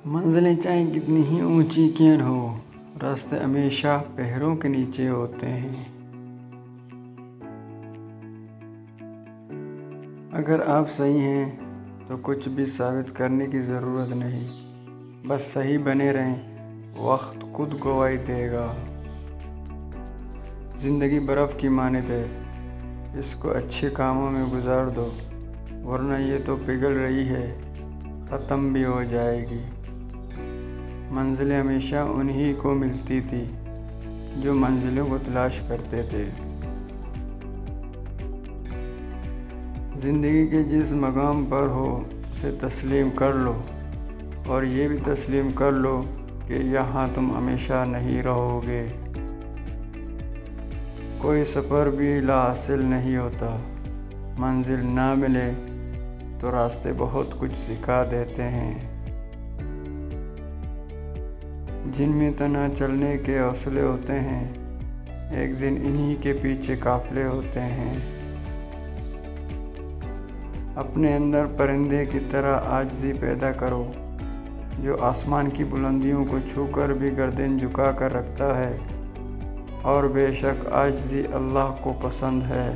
منزلیں چاہے کتنی ہی اونچی کیوں نہ ہو، راستے ہمیشہ پیروں کے نیچے ہوتے ہیں۔ اگر آپ صحیح ہیں تو کچھ بھی ثابت کرنے کی ضرورت نہیں، بس صحیح بنے رہیں، وقت خود گواہی دے گا۔ زندگی برف کی مانند ہے، اس کو اچھے کاموں میں گزار دو، ورنہ یہ تو پگھل رہی ہے، ختم بھی ہو جائے گی۔ منزلیں ہمیشہ انہی کو ملتی تھی جو منزلوں کو تلاش کرتے تھے۔ زندگی کے جس مقام پر ہو اسے تسلیم کر لو، اور یہ بھی تسلیم کر لو کہ یہاں تم ہمیشہ نہیں رہو گے۔ کوئی سفر بھی لا حاصل نہیں ہوتا، منزل نہ ملے تو راستے بہت کچھ سکھا دیتے ہیں۔ جن میں تنہا چلنے کے حوصلے ہوتے ہیں، ایک دن انہی کے پیچھے قافلے ہوتے ہیں۔ اپنے اندر پرندے کی طرح عاجزی پیدا کرو، جو آسمان کی بلندیوں کو چھو کر بھی گردن جھکا کر رکھتا ہے، اور بے شک عاجزی اللہ کو پسند ہے۔